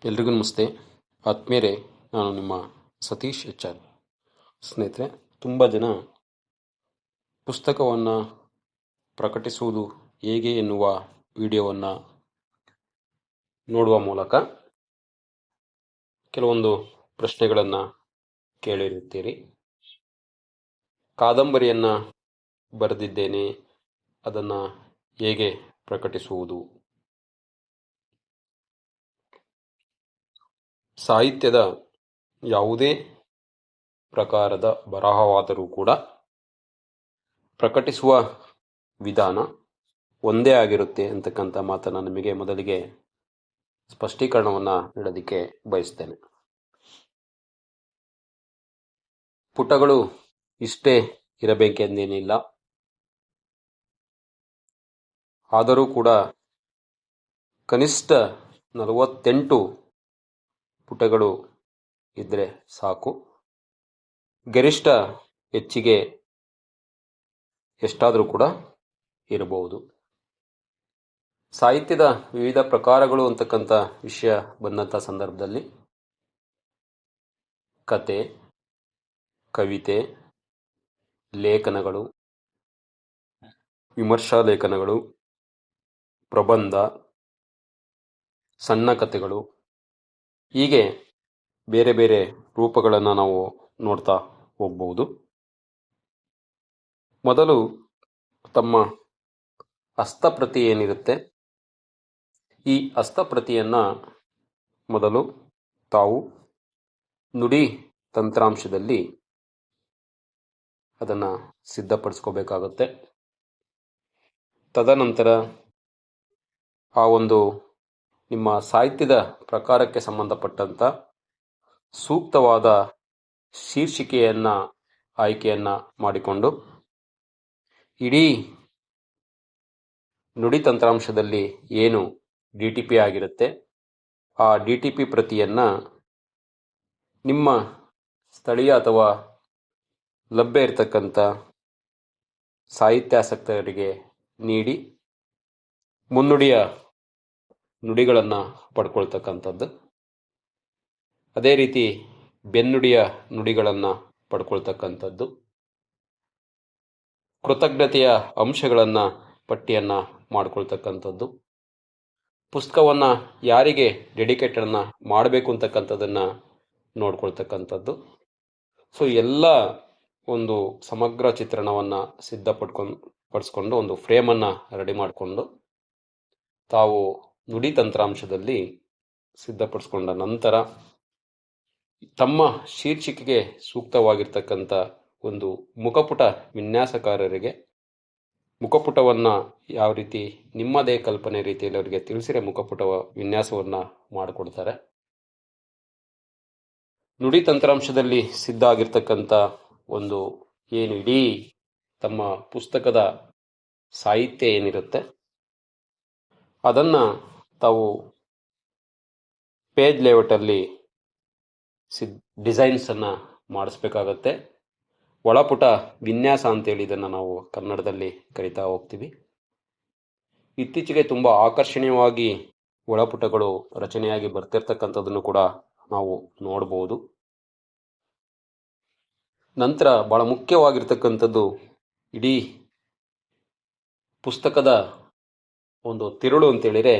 ಎಲ್ರಿಗೂ ನಮಸ್ತೆ. ಆತ್ಮೀಯರೇ, ನಾನು ನಿಮ್ಮ ಸತೀಶ್ HR. ಸ್ನೇಹಿತರೆ, ತುಂಬ ಜನ ಪುಸ್ತಕವನ್ನು ಪ್ರಕಟಿಸುವುದು ಹೇಗೆ ಎನ್ನುವ ವಿಡಿಯೋವನ್ನು ನೋಡುವ ಮೂಲಕ ಕೆಲವೊಂದು ಪ್ರಶ್ನೆಗಳನ್ನು ಕೇಳಿರುತ್ತೀರಿ. ಕಾದಂಬರಿಯನ್ನು ಬರೆದಿದ್ದೇನೆ, ಅದನ್ನು ಹೇಗೆ ಪ್ರಕಟಿಸುವುದು? ಸಾಹಿತ್ಯದ ಯಾವುದೇ ಪ್ರಕಾರದ ಬರಹವಾದರೂ ಕೂಡ ಪ್ರಕಟಿಸುವ ವಿಧಾನ ಒಂದೇ ಆಗಿರುತ್ತೆ ಅಂತಕ್ಕಂಥ ಮಾತನ್ನು ನಿಮಗೆ ಮೊದಲಿಗೆ ಸ್ಪಷ್ಟೀಕರಣವನ್ನು ನೀಡೋದಕ್ಕೆ ಬಯಸ್ತೇನೆ. ಪುಟಗಳು ಇಷ್ಟೇ ಇರಬೇಕೆಂದೇನಿಲ್ಲ, ಆದರೂ ಕೂಡ ಕನಿಷ್ಠ 48 ಪುಟಗಳು ಇದ್ದರೆ ಸಾಕು. ಗರಿಷ್ಠ ಹೆಚ್ಚಿಗೆ ಎಷ್ಟಾದರೂ ಕೂಡ ಇರಬಹುದು. ಸಾಹಿತ್ಯದ ವಿವಿಧ ಪ್ರಕಾರಗಳು ಅಂತಕ್ಕಂಥ ವಿಷಯ ಬಂದಂಥ ಸಂದರ್ಭದಲ್ಲಿ ಕತೆ, ಕವಿತೆ, ಲೇಖನಗಳು, ವಿಮರ್ಶಾ ಲೇಖನಗಳು, ಪ್ರಬಂಧ, ಸಣ್ಣ ಕಥೆಗಳು, ಹೀಗೆ ಬೇರೆ ಬೇರೆ ರೂಪಗಳನ್ನು ನಾವು ನೋಡ್ತಾ ಹೋಗ್ಬಹುದು. ಮೊದಲು ತಮ್ಮ ಹಸ್ತಪ್ರತಿ ಏನಿರುತ್ತೆ, ಈ ಹಸ್ತಪ್ರತಿಯನ್ನು ಮೊದಲು ತಾವು ನುಡಿ ತಂತ್ರಾಂಶದಲ್ಲಿ ಅದನ್ನು ಸಿದ್ಧಪಡಿಸ್ಕೋಬೇಕಾಗುತ್ತೆ. ತದನಂತರ ಆ ಒಂದು ನಿಮ್ಮ ಸಾಹಿತ್ಯದ ಪ್ರಕಾರಕ್ಕೆ ಸಂಬಂಧಪಟ್ಟಂಥ ಸೂಕ್ತವಾದ ಶೀರ್ಷಿಕೆಯನ್ನು ಆಯ್ಕೆಯನ್ನು ಮಾಡಿಕೊಂಡು ಇಡೀ ನುಡಿ ತಂತ್ರಾಂಶದಲ್ಲಿ ಏನು DTP ಆಗಿರುತ್ತೆ, ಆ DTP ಪ್ರತಿಯನ್ನು ನಿಮ್ಮ ಸ್ಥಳೀಯ ಅಥವಾ ಲಭ್ಯ ಇರತಕ್ಕಂಥ ಸಾಹಿತ್ಯಾಸಕ್ತರಿಗೆ ನೀಡಿ ಮುನ್ನುಡಿಯ ನುಡಿಗಳನ್ನು ಪಡ್ಕೊಳ್ತಕ್ಕಂಥದ್ದು. ಅದೇ ರೀತಿ ಬೆನ್ನುಡಿಯ ನುಡಿಗಳನ್ನು ಪಡ್ಕೊಳ್ತಕ್ಕಂಥದ್ದು. ಕೃತಜ್ಞತೆಯ ಅಂಶಗಳನ್ನು ಪಟ್ಟಿಯನ್ನು ಮಾಡ್ಕೊಳ್ತಕ್ಕಂಥದ್ದು. ಪುಸ್ತಕವನ್ನು ಯಾರಿಗೆ ಡೆಡಿಕೇಟನ್ನು ಮಾಡಬೇಕು ಅಂತಕ್ಕಂಥದ್ದನ್ನು ನೋಡ್ಕೊಳ್ತಕ್ಕಂಥದ್ದು. ಸೊ ಎಲ್ಲ ಒಂದು ಸಮಗ್ರ ಚಿತ್ರಣವನ್ನು ಪಡಿಸ್ಕೊಂಡು ಒಂದು ಫ್ರೇಮನ್ನು ರೆಡಿ ಮಾಡಿಕೊಂಡು ತಾವು ನುಡಿ ತಂತ್ರಾಂಶದಲ್ಲಿ ಸಿದ್ಧಪಡಿಸ್ಕೊಂಡ ನಂತರ ತಮ್ಮ ಶೀರ್ಷಿಕೆಗೆ ಸೂಕ್ತವಾಗಿರ್ತಕ್ಕಂಥ ಒಂದು ಮುಖಪುಟ ವಿನ್ಯಾಸಕಾರರಿಗೆ ಮುಖಪುಟವನ್ನು ಯಾವ ರೀತಿ ನಿಮ್ಮದೇ ಕಲ್ಪನೆ ರೀತಿಯಲ್ಲಿ ಅವರಿಗೆ ತಿಳಿಸಿರೆ ಮುಖಪುಟ ವಿನ್ಯಾಸವನ್ನು ಮಾಡಿಕೊಡ್ತಾರೆ. ನುಡಿ ತಂತ್ರಾಂಶದಲ್ಲಿ ಸಿದ್ಧ ಆಗಿರ್ತಕ್ಕಂಥ ಒಂದು ಏನು ಇಡೀ ತಮ್ಮ ಪುಸ್ತಕದ ಸಾಹಿತ್ಯ ಏನಿರುತ್ತೆ ಅದನ್ನು ತಾವು ಪೇಜ್ ಲೇಔಟಲ್ಲಿ ಡಿಸೈನ್ಸನ್ನು ಮಾಡಿಸ್ಬೇಕಾಗತ್ತೆ. ಒಳಪುಟ ವಿನ್ಯಾಸ ಅಂತೇಳಿ ಇದನ್ನು ನಾವು ಕನ್ನಡದಲ್ಲಿ ಕರಿತಾ ಹೋಗ್ತೀವಿ. ಇತ್ತೀಚೆಗೆ ತುಂಬ ಆಕರ್ಷಣೀಯವಾಗಿ ಒಳಪುಟಗಳು ರಚನೆಯಾಗಿ ಬರ್ತಿರ್ತಕ್ಕಂಥದ್ದನ್ನು ಕೂಡ ನಾವು ನೋಡ್ಬೋದು. ನಂತರ ಬಹಳ ಮುಖ್ಯವಾಗಿರ್ತಕ್ಕಂಥದ್ದು ಇಡೀ ಪುಸ್ತಕದ ಒಂದು ತಿರುಳು ಅಂತೇಳಿದರೆ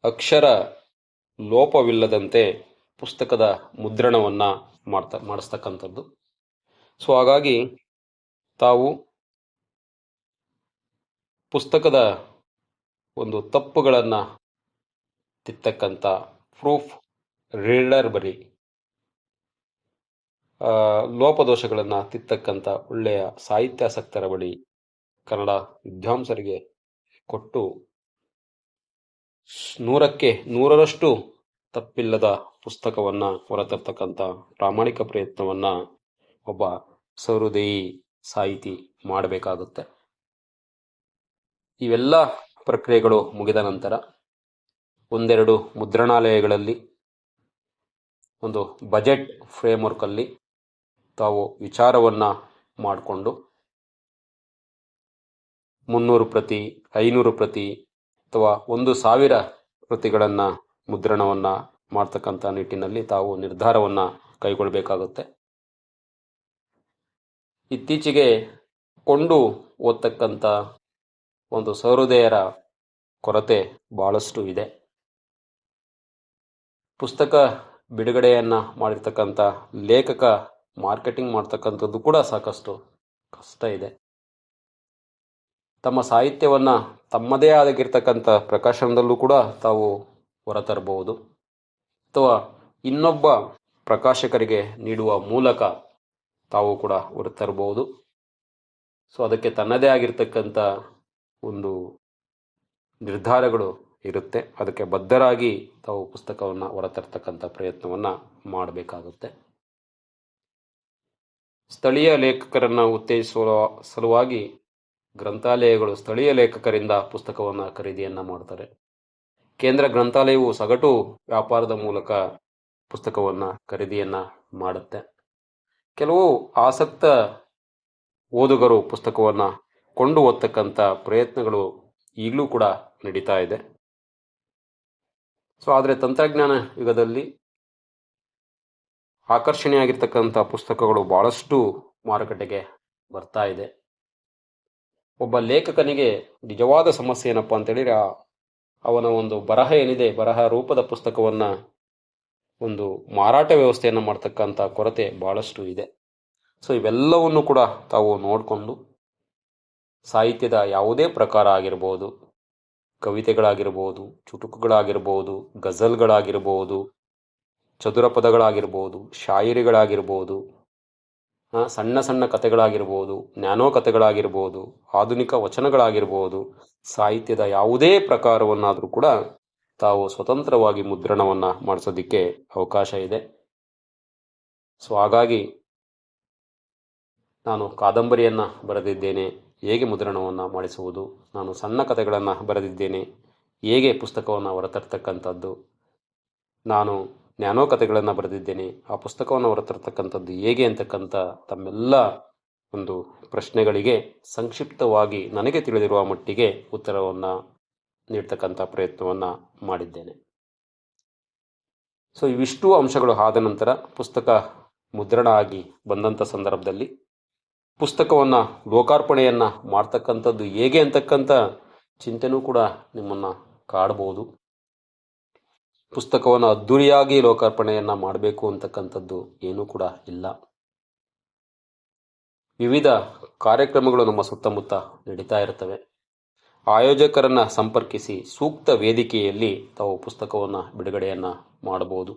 ಅಕ್ಷರ ಲೋಪವಿಲ್ಲದಂತೆ ಪುಸ್ತಕದ ಮುದ್ರಣವನ್ನು ಮಾಡಿಸ್ತಕ್ಕಂಥದ್ದು. ಸೊ ಹಾಗಾಗಿ ತಾವು ಪುಸ್ತಕದ ಒಂದು ತಪ್ಪುಗಳನ್ನು ತಿತ್ತಕ್ಕಂಥ ಪ್ರೂಫ್ ರೀಡರ್ ಬರಿ ಲೋಪದೋಷಗಳನ್ನು ತಿತ್ತಕ್ಕಂಥ ಒಳ್ಳೆಯ ಸಾಹಿತ್ಯಾಸಕ್ತರ ಬಳಿ ಕನ್ನಡ ವಿದ್ವಾಂಸರಿಗೆ ಕೊಟ್ಟು 100ಕ್ಕೆ 100ರಷ್ಟು ತಪ್ಪಿಲ್ಲದ ಪುಸ್ತಕವನ್ನು ಹೊರತರ್ತಕ್ಕಂಥ ಪ್ರಾಮಾಣಿಕ ಪ್ರಯತ್ನವನ್ನು ಒಬ್ಬ ಸಹೃದಯಿ ಸಾಹಿತಿ ಮಾಡಬೇಕಾಗುತ್ತೆ. ಇವೆಲ್ಲ ಪ್ರಕ್ರಿಯೆಗಳು ಮುಗಿದ ನಂತರ ಒಂದೆರಡು ಮುದ್ರಣಾಲಯಗಳಲ್ಲಿ ಒಂದು ಬಜೆಟ್ ಫ್ರೇಮ್ವರ್ಕಲ್ಲಿ ತಾವು ವಿಚಾರವನ್ನು ಮಾಡಿಕೊಂಡು 300 ಪ್ರತಿ 500 ಪ್ರತಿ ಅಥವಾ 1000 ಪ್ರತಿಗಳನ್ನು ಮುದ್ರಣವನ್ನು ಮಾಡ್ತಕ್ಕಂಥ ನಿಟ್ಟಿನಲ್ಲಿ ತಾವು ನಿರ್ಧಾರವನ್ನು ಕೈಗೊಳ್ಳಬೇಕಾಗುತ್ತೆ. ಇತ್ತೀಚೆಗೆ ಕೊಂಡು ಓದ್ತಕ್ಕಂಥ ಒಂದು ಸಹೃದಯರ ಕೊರತೆ ಬಹಳಷ್ಟು ಇದೆ. ಪುಸ್ತಕ ಬಿಡುಗಡೆಯನ್ನು ಮಾಡಿರ್ತಕ್ಕಂಥ ಲೇಖಕ ಮಾರ್ಕೆಟಿಂಗ್ ಮಾಡ್ತಕ್ಕಂಥದ್ದು ಕೂಡ ಸಾಕಷ್ಟು ಕಷ್ಟ ಇದೆ. ತಮ್ಮ ಸಾಹಿತ್ಯವನ್ನು ತಮ್ಮದೇ ಆಗಿರ್ತಕ್ಕಂಥ ಪ್ರಕಾಶನದಲ್ಲೂ ಕೂಡ ತಾವು ಹೊರತರಬಹುದು, ಅಥವಾ ಇನ್ನೊಬ್ಬ ಪ್ರಕಾಶಕರಿಗೆ ನೀಡುವ ಮೂಲಕ ತಾವು ಕೂಡ ಹೊರತರಬಹುದು. ಸೊ ಅದಕ್ಕೆ ತನ್ನದೇ ಆಗಿರ್ತಕ್ಕಂಥ ಒಂದು ನಿರ್ಧಾರಗಳು ಇರುತ್ತೆ. ಅದಕ್ಕೆ ಬದ್ಧರಾಗಿ ತಾವು ಪುಸ್ತಕವನ್ನು ಹೊರತರ್ತಕ್ಕಂಥ ಪ್ರಯತ್ನವನ್ನು ಮಾಡಬೇಕಾಗುತ್ತೆ. ಸ್ಥಳೀಯ ಲೇಖಕರನ್ನು ಉತ್ತೇಜಿಸುವ ಸಲುವಾಗಿ ಗ್ರಂಥಾಲಯಗಳು ಸ್ಥಳೀಯ ಲೇಖಕರಿಂದ ಪುಸ್ತಕವನ್ನು ಖರೀದಿಯನ್ನು ಮಾಡ್ತಾರೆ. ಕೇಂದ್ರ ಗ್ರಂಥಾಲಯವು ಸಗಟು ವ್ಯಾಪಾರದ ಮೂಲಕ ಪುಸ್ತಕವನ್ನು ಖರೀದಿಯನ್ನು ಮಾಡುತ್ತೆ. ಕೆಲವು ಆಸಕ್ತ ಓದುಗರು ಪುಸ್ತಕವನ್ನು ಕೊಂಡು ಓದ್ತಕ್ಕಂಥ ಪ್ರಯತ್ನಗಳು ಈಗಲೂ ಕೂಡ ನಡೀತಾ ಇದೆ. ಸೊ ಆದರೆ ತಂತ್ರಜ್ಞಾನ ಯುಗದಲ್ಲಿ ಆಕರ್ಷಣೀಯವಾಗಿರ್ತಕ್ಕಂಥ ಪುಸ್ತಕಗಳು ಬಹಳಷ್ಟು ಮಾರುಕಟ್ಟೆಗೆ ಬರ್ತಾ ಇದೆ. ಒಬ್ಬ ಲೇಖಕನಿಗೆ ನಿಜವಾದ ಸಮಸ್ಯೆ ಏನಪ್ಪ ಅಂತೇಳಿದ್ರೆ ಅವನ ಒಂದು ಬರಹ ಏನಿದೆ, ಬರಹ ರೂಪದ ಪುಸ್ತಕವನ್ನು ಒಂದು ಮಾರಾಟ ವ್ಯವಸ್ಥೆಯನ್ನು ಮಾಡ್ತಕ್ಕಂಥ ಕೊರತೆ ಬಹಳಷ್ಟು ಇದೆ. ಸೊ ಇವೆಲ್ಲವನ್ನು ಕೂಡ ತಾವು ನೋಡಿಕೊಂಡು ಸಾಹಿತ್ಯದ ಯಾವುದೇ ಪ್ರಕಾರ ಆಗಿರ್ಬೋದು, ಕವಿತೆಗಳಾಗಿರ್ಬೋದು, ಚುಟುಕುಗಳಾಗಿರ್ಬೋದು, ಗಜಲ್ಗಳಾಗಿರ್ಬೋದು, ಚದುರ ಪದಗಳಾಗಿರ್ಬೋದು, ಶಾಯರಿಗಳಾಗಿರ್ಬೋದು, ಸಣ್ಣ ಸಣ್ಣ ಕಥೆಗಳಾಗಿರ್ಬೋದು, ನ್ಯಾನೋ ಕಥೆಗಳಾಗಿರ್ಬೋದು, ಆಧುನಿಕ ವಚನಗಳಾಗಿರ್ಬೋದು, ಸಾಹಿತ್ಯದ ಯಾವುದೇ ಪ್ರಕಾರವನ್ನಾದರೂ ಕೂಡ ತಾವು ಸ್ವತಂತ್ರವಾಗಿ ಮುದ್ರಣವನ್ನು ಮಾಡಿಸೋದಕ್ಕೆ ಅವಕಾಶ ಇದೆ. ಸೊ ಹಾಗಾಗಿ ನಾನು ಕಾದಂಬರಿಯನ್ನು ಬರೆದಿದ್ದೇನೆ, ಹೇಗೆ ಮುದ್ರಣವನ್ನು ಮಾಡಿಸುವುದು, ನಾನು ಸಣ್ಣ ಕಥೆಗಳನ್ನು ಬರೆದಿದ್ದೇನೆ, ಹೇಗೆ ಪುಸ್ತಕವನ್ನು ಹೊರತರ್ತಕ್ಕಂಥದ್ದು, ನಾನು ನ್ಯಾನೋ ಕಥೆಗಳನ್ನು ಬರೆದಿದ್ದೇನೆ, ಆ ಪುಸ್ತಕವನ್ನು ಹೊರತರ್ತಕ್ಕಂಥದ್ದು ಹೇಗೆ ಅಂತಕ್ಕಂಥ ತಮ್ಮೆಲ್ಲ ಒಂದು ಪ್ರಶ್ನೆಗಳಿಗೆ ಸಂಕ್ಷಿಪ್ತವಾಗಿ ನನಗೆ ತಿಳಿದಿರುವ ಮಟ್ಟಿಗೆ ಉತ್ತರವನ್ನು ನೀಡ್ತಕ್ಕಂಥ ಪ್ರಯತ್ನವನ್ನು ಮಾಡಿದ್ದೇನೆ. ಸೊ ಇವಿಷ್ಟು ಅಂಶಗಳು ಆದ ನಂತರ ಪುಸ್ತಕ ಮುದ್ರಣ ಆಗಿ ಬಂದಂಥ ಸಂದರ್ಭದಲ್ಲಿ ಪುಸ್ತಕವನ್ನು ಲೋಕಾರ್ಪಣೆಯನ್ನು ಮಾಡ್ತಕ್ಕಂಥದ್ದು ಹೇಗೆ ಅಂತಕ್ಕಂಥ ಚಿಂತೆನೂ ಕೂಡ ನಿಮ್ಮನ್ನು ಕಾಡಬಹುದು. ಪುಸ್ತಕವನ್ನು ಅದ್ಧೂರಿಯಾಗಿ ಲೋಕಾರ್ಪಣೆಯನ್ನು ಮಾಡಬೇಕು ಅಂತಕ್ಕಂಥದ್ದು ಏನೂ ಕೂಡ ಇಲ್ಲ. ವಿವಿಧ ಕಾರ್ಯಕ್ರಮಗಳು ನಮ್ಮ ಸುತ್ತಮುತ್ತ ನಡೀತಾ ಇರ್ತವೆ. ಆಯೋಜಕರನ್ನು ಸಂಪರ್ಕಿಸಿ ಸೂಕ್ತ ವೇದಿಕೆಯಲ್ಲಿ ತಾವು ಪುಸ್ತಕವನ್ನು ಬಿಡುಗಡೆಯನ್ನು ಮಾಡಬಹುದು.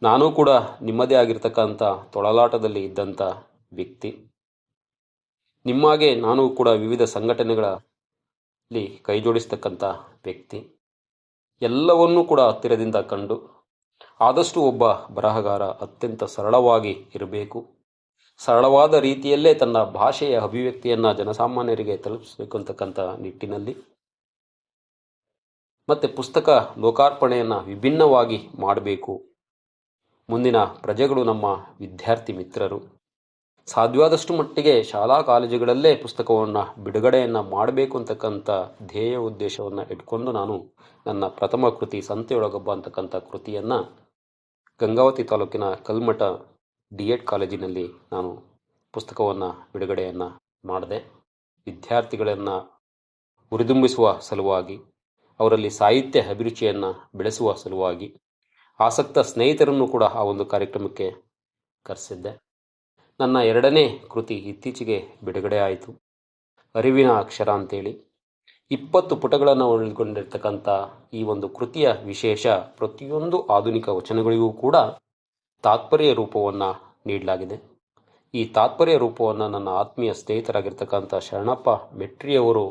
ನಾನೂ ಕೂಡ ನಿಮ್ಮದೇ ಆಗಿರ್ತಕ್ಕಂಥ ತೊಳಲಾಟದಲ್ಲಿ ಇದ್ದಂಥ ವ್ಯಕ್ತಿ. ನಿಮ್ಮಾಗೆ ನಾನು ಕೂಡ ವಿವಿಧ ಸಂಘಟನೆಗಳಲ್ಲಿ ಕೈ ಜೋಡಿಸ್ತಕ್ಕಂಥ ವ್ಯಕ್ತಿ. ಎಲ್ಲವನ್ನೂ ಕೂಡ ಹತ್ತಿರದಿಂದ ಕಂಡು ಆದಷ್ಟು ಒಬ್ಬ ಬರಹಗಾರ ಅತ್ಯಂತ ಸರಳವಾಗಿ ಇರಬೇಕು, ಸರಳವಾದ ರೀತಿಯಲ್ಲೇ ತನ್ನ ಭಾಷೆಯ ಅಭಿವ್ಯಕ್ತಿಯನ್ನು ಜನಸಾಮಾನ್ಯರಿಗೆ ತಲುಪಿಸಬೇಕು ಅಂತಕ್ಕಂಥ ನಿಟ್ಟಿನಲ್ಲಿ, ಮತ್ತು ಪುಸ್ತಕ ಲೋಕಾರ್ಪಣೆಯನ್ನು ವಿಭಿನ್ನವಾಗಿ ಮಾಡಬೇಕು. ಮುಂದಿನ ಪ್ರಜೆಗಳು ನಮ್ಮ ವಿದ್ಯಾರ್ಥಿ ಮಿತ್ರರು. ಸಾಧ್ಯವಾದಷ್ಟು ಮಟ್ಟಿಗೆ ಶಾಲಾ ಕಾಲೇಜುಗಳಲ್ಲೇ ಪುಸ್ತಕವನ್ನು ಬಿಡುಗಡೆಯನ್ನು ಮಾಡಬೇಕು ಅಂತಕ್ಕಂಥ ಧ್ಯೇಯ ಉದ್ದೇಶವನ್ನು ಇಟ್ಕೊಂಡು ನಾನು ನನ್ನ ಪ್ರಥಮ ಕೃತಿ ಸಂತೆಯೊಳಗೊಬ್ಬ ಅಂತಕ್ಕಂಥ ಕೃತಿಯನ್ನು ಗಂಗಾವತಿ ತಾಲೂಕಿನ ಕಲ್ಮಠ D.Ed ಕಾಲೇಜಿನಲ್ಲಿ ನಾನು ಪುಸ್ತಕವನ್ನು ಬಿಡುಗಡೆಯನ್ನು ಮಾಡಿದೆ. ವಿದ್ಯಾರ್ಥಿಗಳನ್ನು ಹುರಿದುಂಬಿಸುವ ಸಲುವಾಗಿ, ಅವರಲ್ಲಿ ಸಾಹಿತ್ಯ ಅಭಿರುಚಿಯನ್ನು ಬೆಳೆಸುವ ಸಲುವಾಗಿ ಆಸಕ್ತ ಸ್ನೇಹಿತರನ್ನು ಕೂಡ ಆ ಒಂದು ಕಾರ್ಯಕ್ರಮಕ್ಕೆ ಕರೆಸಿದ್ದೆ. ನನ್ನ ಎರಡನೇ ಕೃತಿ ಇತ್ತೀಚೆಗೆ ಬಿಡುಗಡೆ ಆಯಿತು, ಅರಿವಿನ ಅಕ್ಷರ ಅಂತೇಳಿ. 20 ಪುಟಗಳನ್ನು ಒಳಗೊಂಡಿರ್ತಕ್ಕಂಥ ಈ ಒಂದು ಕೃತಿಯ ವಿಶೇಷ, ಪ್ರತಿಯೊಂದು ಆಧುನಿಕ ವಚನಗಳಿಗೂ ಕೂಡ ತಾತ್ಪರ್ಯ ರೂಪವನ್ನು ನೀಡಲಾಗಿದೆ. ಈ ತಾತ್ಪರ್ಯ ರೂಪವನ್ನು ನನ್ನ ಆತ್ಮೀಯ ಸ್ನೇಹಿತರಾಗಿರ್ತಕ್ಕಂಥ ಶರಣಪ್ಪ ಮೆಟ್ರಿಯವರು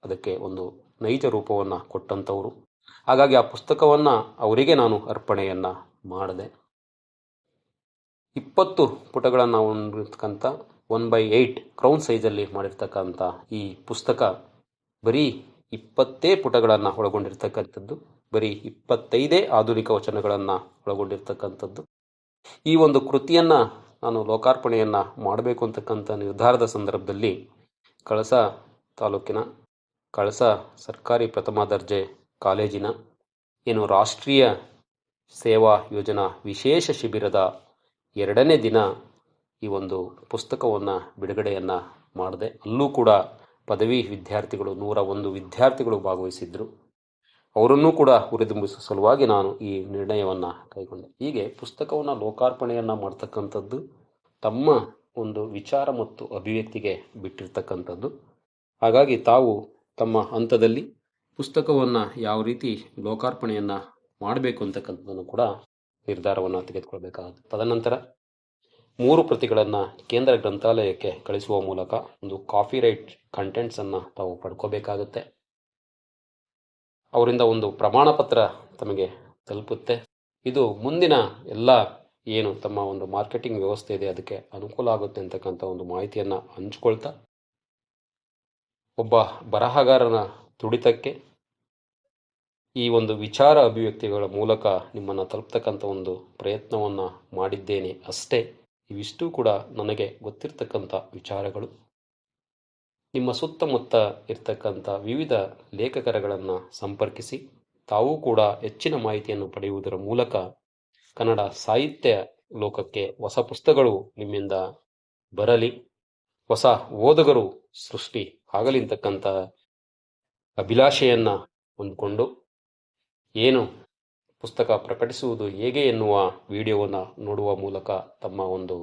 ಅದಕ್ಕೆ ಒಂದು ನೈಜ ರೂಪವನ್ನು ಕೊಟ್ಟಂಥವರು. ಹಾಗಾಗಿ ಆ ಪುಸ್ತಕವನ್ನು ಅವರಿಗೆ ನಾನು ಅರ್ಪಣೆಯನ್ನು ಮಾಡಿದೆ. 20 ಪುಟಗಳನ್ನು ಹೊಂದಿರ್ತಕ್ಕಂಥ 1/8 ಕ್ರೌನ್ ಸೈಜಲ್ಲಿ ಮಾಡಿರ್ತಕ್ಕಂಥ ಈ ಪುಸ್ತಕ ಬರೀ 20 ಪುಟಗಳನ್ನು ಒಳಗೊಂಡಿರ್ತಕ್ಕಂಥದ್ದು, ಬರೀ 25 ಆಧುನಿಕ ವಚನಗಳನ್ನು ಒಳಗೊಂಡಿರ್ತಕ್ಕಂಥದ್ದು. ಈ ಒಂದು ಕೃತಿಯನ್ನು ನಾನು ಲೋಕಾರ್ಪಣೆಯನ್ನು ಮಾಡಬೇಕು ಅಂತಕ್ಕಂಥ ನಿರ್ಧಾರದ ಸಂದರ್ಭದಲ್ಲಿ ಕಳಸ ತಾಲೂಕಿನ ಕಳಸ ಸರ್ಕಾರಿ ಪ್ರಥಮ ದರ್ಜೆ ಕಾಲೇಜಿನ ರಾಷ್ಟ್ರೀಯ ಸೇವಾ ಯೋಜನಾ ವಿಶೇಷ ಶಿಬಿರದ 2ನೇ ದಿನ ಈ ಒಂದು ಪುಸ್ತಕವನ್ನು ಬಿಡುಗಡೆಯನ್ನು ಮಾಡಿದೆ. ಅಲ್ಲೂ ಕೂಡ ಪದವಿ ವಿದ್ಯಾರ್ಥಿಗಳು 101 ವಿದ್ಯಾರ್ಥಿಗಳು ಭಾಗವಹಿಸಿದ್ದರು. ಅವರನ್ನೂ ಕೂಡ ಹುರಿದುಂಬಿಸುವ ಸಲುವಾಗಿ ನಾನು ಈ ನಿರ್ಣಯವನ್ನು ಕೈಗೊಂಡೆ. ಹೀಗೆ ಪುಸ್ತಕವನ್ನು ಲೋಕಾರ್ಪಣೆಯನ್ನು ಮಾಡ್ತಕ್ಕಂಥದ್ದು ತಮ್ಮ ಒಂದು ವಿಚಾರ ಮತ್ತು ಅಭಿವ್ಯಕ್ತಿಗೆ ಬಿಟ್ಟಿರ್ತಕ್ಕಂಥದ್ದು. ಹಾಗಾಗಿ ತಾವು ತಮ್ಮ ಹಂತದಲ್ಲಿ ಪುಸ್ತಕವನ್ನು ಯಾವ ರೀತಿ ಲೋಕಾರ್ಪಣೆಯನ್ನು ಮಾಡಬೇಕು ಅಂತಕ್ಕಂಥದ್ದನ್ನು ಕೂಡ ನಿರ್ಧಾರವನ್ನು ತೆಗೆದುಕೊಳ್ಬೇಕಾಗುತ್ತೆ. ತದನಂತರ 3 ಪ್ರತಿಗಳನ್ನು ಕೇಂದ್ರ ಗ್ರಂಥಾಲಯಕ್ಕೆ ಕಳಿಸುವ ಮೂಲಕ ಒಂದು ಕಾಪಿರೈಟ್ ಕಂಟೆಂಟ್ಸನ್ನು ತಾವು ಪಡ್ಕೋಬೇಕಾಗುತ್ತೆ. ಅವರಿಂದ ಒಂದು ಪ್ರಮಾಣ ಪತ್ರ ತಮಗೆ ತಲುಪುತ್ತೆ. ಇದು ಮುಂದಿನ ಎಲ್ಲ ಏನು ತಮ್ಮ ಒಂದು ಮಾರ್ಕೆಟಿಂಗ್ ವ್ಯವಸ್ಥೆ ಇದೆ ಅದಕ್ಕೆ ಅನುಕೂಲ ಆಗುತ್ತೆ ಅಂತಕ್ಕಂಥ ಒಂದು ಮಾಹಿತಿಯನ್ನು ಹಂಚ್ಕೊಳ್ತಾ, ಒಬ್ಬ ಬರಹಗಾರನ ತುಡಿತಕ್ಕೆ ಈ ಒಂದು ವಿಚಾರ ಅಭಿವ್ಯಕ್ತಿಗಳ ಮೂಲಕ ನಿಮ್ಮನ್ನು ತಲುಪ್ತಕ್ಕಂಥ ಒಂದು ಪ್ರಯತ್ನವನ್ನು ಮಾಡಿದ್ದೇನೆ ಅಷ್ಟೇ. ಇವಿಷ್ಟೂ ಕೂಡ ನನಗೆ ಗೊತ್ತಿರ್ತಕ್ಕಂಥ ವಿಚಾರಗಳು. ನಿಮ್ಮ ಸುತ್ತಮುತ್ತ ಇರ್ತಕ್ಕಂಥ ವಿವಿಧ ಲೇಖಕರುಗಳನ್ನು ಸಂಪರ್ಕಿಸಿ ತಾವೂ ಕೂಡ ಹೆಚ್ಚಿನ ಮಾಹಿತಿಯನ್ನು ಪಡೆಯುವುದರ ಮೂಲಕ ಕನ್ನಡ ಸಾಹಿತ್ಯ ಲೋಕಕ್ಕೆ ಹೊಸ ಪುಸ್ತಕಗಳು ನಿಮ್ಮಿಂದ ಬರಲಿ, ಹೊಸ ಓದುಗರು ಸೃಷ್ಟಿ ಆಗಲಿ ಅಂತಕ್ಕಂಥ ಅಭಿಲಾಷೆಯನ್ನು ಹೊಂದಿಕೊಂಡು ಏನು ಪುಸ್ತಕ ಪ್ರಕಟಿಸುವುದು ಹೇಗೆ ಎನ್ನುವ ವಿಡಿಯೋವನ್ನು ನೋಡುವ ಮೂಲಕ ತಮ್ಮ ಒಂದು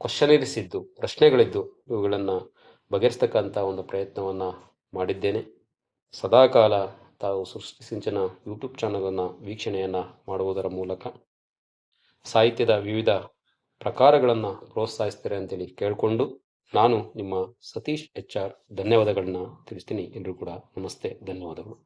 ಕ್ವಶನರಿಸಿದ್ದು ಪ್ರಶ್ನೆಗಳಿದ್ದು ಇವುಗಳನ್ನು ಬಗೆಹರಿಸ್ತಕ್ಕಂಥ ಒಂದು ಪ್ರಯತ್ನವನ್ನು ಮಾಡಿದ್ದೇನೆ. ಸದಾಕಾಲ ತಾವು ಸೃಷ್ಟಿ ಸಿಂಚನ ಯೂಟ್ಯೂಬ್ ಚಾನಲನ್ನು ವೀಕ್ಷಣೆಯನ್ನು ಮಾಡುವುದರ ಮೂಲಕ ಸಾಹಿತ್ಯದ ವಿವಿಧ ಪ್ರಕಾರಗಳನ್ನು ಪ್ರೋತ್ಸಾಹಿಸ್ತಾರೆ ಅಂತೇಳಿ ಕೇಳಿಕೊಂಡು ನಾನು ನಿಮ್ಮ ಸತೀಶ್ HR ಧನ್ಯವಾದಗಳನ್ನ ತಿಳಿಸ್ತೀನಿ. ಎಲ್ಲರೂ ಕೂಡ ನಮಸ್ತೆ, ಧನ್ಯವಾದಗಳು.